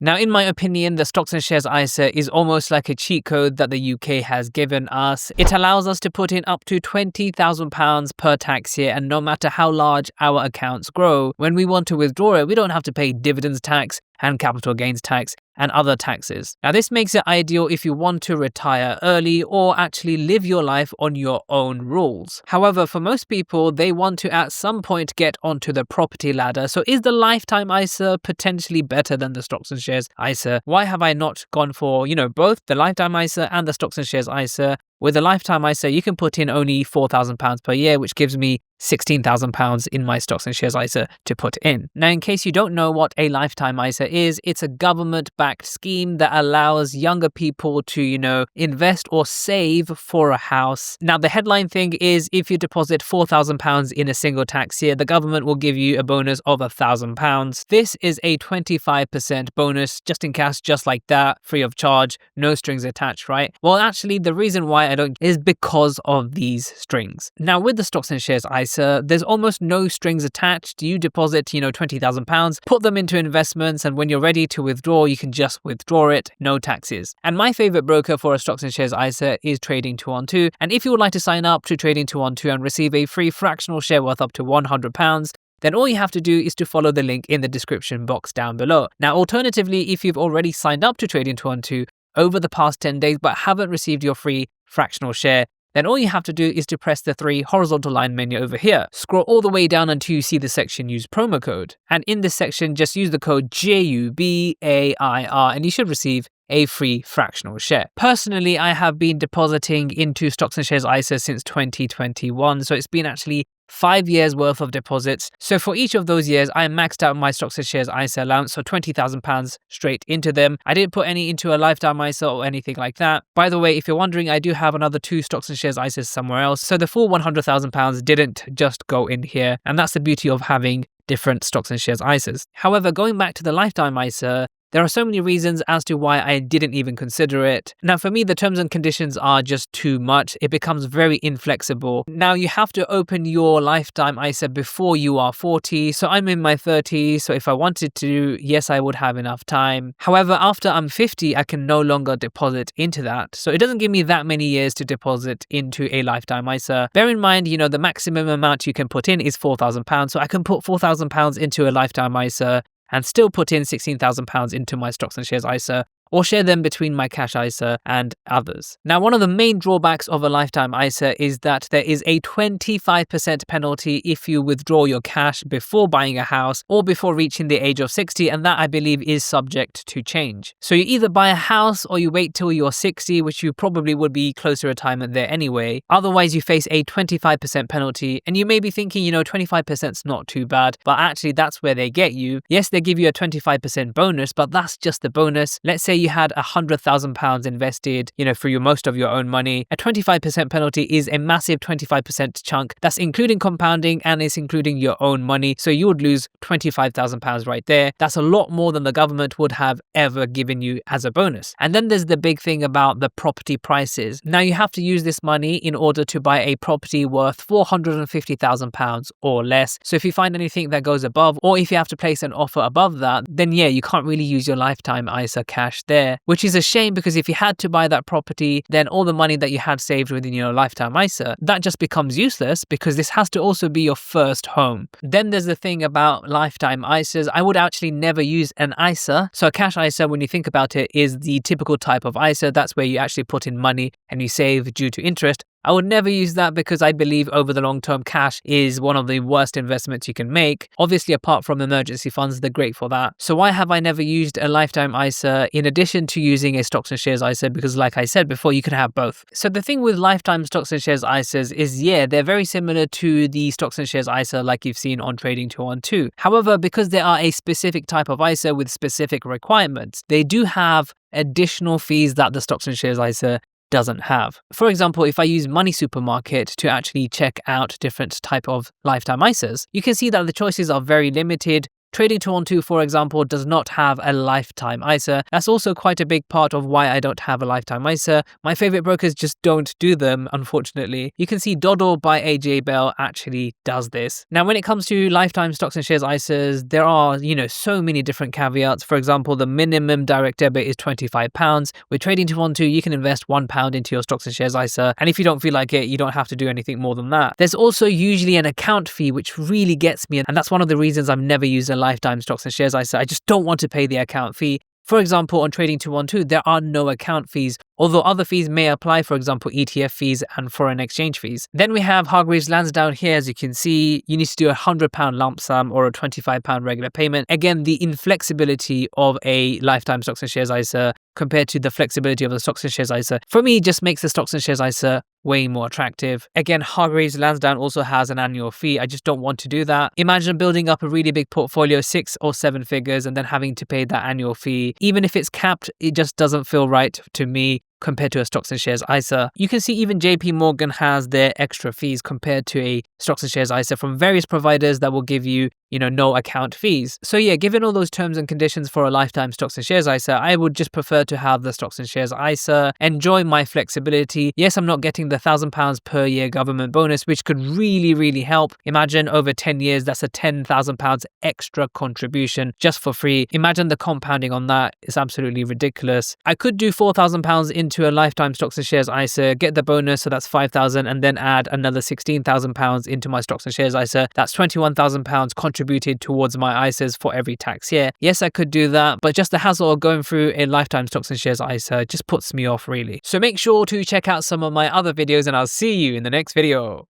Now, in my opinion, the stocks and shares ISA is almost like a cheat code that the UK has given us. It allows us to put in up to £20,000 per tax year, and no matter how large our accounts grow, when we want to withdraw it, we don't have to pay dividends tax and capital gains tax and other taxes. Now, this makes it ideal if you want to retire early or actually live your life on your own rules. However, for most people, they want to at some point get onto the property ladder. So is the lifetime ISA potentially better than the stocks and shares ISA? Why have I not gone for, both the lifetime ISA and the stocks and shares ISA? With a lifetime ISA, you can put in only £4,000 per year, which gives me £16,000 in my stocks and shares ISA to put in. Now, in case you don't know what a lifetime ISA is, it's a government-backed scheme that allows younger people to, invest or save for a house. Now, the headline thing is if you deposit £4,000 in a single tax year, the government will give you a bonus of £1,000. This is a 25% bonus, just in cash, just like that, free of charge, no strings attached, right? Well, actually, the reason why I don't is because of these strings. Now, with the stocks and shares ISA, there's almost no strings attached. You deposit, £20,000, put them into investments, and when you're ready to withdraw, you can just withdraw it, no taxes. And my favorite broker for a stocks and shares ISA is Trading 212. And if you would like to sign up to Trading 212 and receive a free fractional share worth up to £100, then all you have to do is to follow the link in the description box down below. Now, alternatively, if you've already signed up to Trading 212 over the past 10 days but haven't received your free fractional share, then all you have to do is to press the 3 horizontal line menu over here. Scroll all the way down until you see the section use promo code. And in this section, just use the code JUBAIR and you should receive a free fractional share. Personally, I have been depositing into stocks and shares ISA since 2021. So it's been actually 5 years worth of deposits. So for each of those years, I maxed out my stocks and shares ISA allowance, so £20,000 straight into them. I didn't put any into a lifetime ISA or anything like that. By the way, if you're wondering, I do have another 2 stocks and shares ISAs somewhere else. So the full £100,000 didn't just go in here. And that's the beauty of having different stocks and shares ISAs. However, going back to the lifetime ISA, there are so many reasons as to why I didn't even consider it. Now, for me, the terms and conditions are just too much. It becomes very inflexible. Now, you have to open your lifetime ISA before you are 40. So I'm in my 30s. So if I wanted to, yes, I would have enough time. However, after I'm 50, I can no longer deposit into that. So it doesn't give me that many years to deposit into a lifetime ISA. Bear in mind, the maximum amount you can put in is £4,000. So I can put £4,000 into a lifetime ISA and still put in £16,000 into my stocks and shares ISA, or share them between my cash ISA and others. Now, one of the main drawbacks of a lifetime ISA is that there is a 25% penalty if you withdraw your cash before buying a house or before reaching the age of 60, and that I believe is subject to change. So you either buy a house or you wait till you're 60, which you probably would be close to retirement there anyway. Otherwise, you face a 25% penalty, and you may be thinking, 25% is not too bad, but actually that's where they get you. Yes, they give you a 25% bonus, but that's just the bonus. Let's say you had £100,000 invested, for most of your own money. A 25% penalty is a massive 25% chunk. That's including compounding and it's including your own money. So you would lose £25,000 right there. That's a lot more than the government would have ever given you as a bonus. And then there's the big thing about the property prices. Now you have to use this money in order to buy a property worth £450,000 or less. So if you find anything that goes above, or if you have to place an offer above that, then yeah, you can't really use your lifetime ISA cash there, which is a shame because if you had to buy that property, then all the money that you had saved within your lifetime ISA, that just becomes useless because this has to also be your first home. Then there's the thing about lifetime ISAs. I would actually never use an ISA. So a cash ISA, when you think about it, is the typical type of ISA. That's where you actually put in money and you save due to interest. I would never use that because I believe over the long term, cash is one of the worst investments you can make. Obviously, apart from emergency funds, they're great for that. So why have I never used a lifetime ISA in addition to using a stocks and shares ISA? Because like I said before, you can have both. So the thing with lifetime stocks and shares ISAs is, yeah, they're very similar to the stocks and shares ISA like you've seen on Trading 212. However, because they are a specific type of ISA with specific requirements, they do have additional fees that the stocks and shares ISA doesn't have. For example, if I use Money Supermarket to actually check out different type of lifetime ISAs, you can see that the choices are very limited. Trading 212, for example, does not have a lifetime ISA. That's also quite a big part of why I don't have a lifetime ISA. My favorite brokers just don't do them, unfortunately. You can see Doddle by AJ Bell actually does this. Now, when it comes to lifetime stocks and shares ISAs, there are, so many different caveats. For example, the minimum direct debit is £25. With Trading 212, you can invest £1 into your stocks and shares ISA. And if you don't feel like it, you don't have to do anything more than that. There's also usually an account fee, which really gets me. And that's one of the reasons I've never used a lifetime stocks and shares ISA. I just don't want to pay the account fee. For example, on Trading 212, there are no account fees, although other fees may apply, for example, ETF fees and foreign exchange fees. Then we have Hargreaves Lansdown here. As you can see, you need to do a £100 lump sum or a £25 regular payment. Again, the inflexibility of a lifetime stocks and shares ISA compared to the flexibility of the stocks and shares ISA, for me, just makes the stocks and shares ISA way more attractive. Again, Hargreaves Lansdown also has an annual fee. I just don't want to do that. Imagine building up a really big portfolio, 6 or 7 figures, and then having to pay that annual fee. Even if it's capped, it just doesn't feel right to me compared to a stocks and shares ISA. You can see even JP Morgan has their extra fees compared to a stocks and shares ISA from various providers that will give you, no account fees. So yeah, given all those terms and conditions for a lifetime stocks and shares ISA, I would just prefer to have the stocks and shares ISA, enjoy my flexibility. Yes, I'm not getting the £1,000 per year government bonus, which could really, really help. Imagine over 10 years, that's a £10,000 extra contribution just for free. Imagine the compounding on that is absolutely ridiculous. I could do £4,000 into a lifetime stocks and shares ISA, get the bonus, so that's £5,000, and then add another £16,000 into my stocks and shares ISA. That's £21,000 contributed towards my ISAs for every tax year. Yes, I could do that, but just the hassle of going through a lifetime stocks and shares ISA just puts me off really. So make sure to check out some of my other videos, and I'll see you in the next video.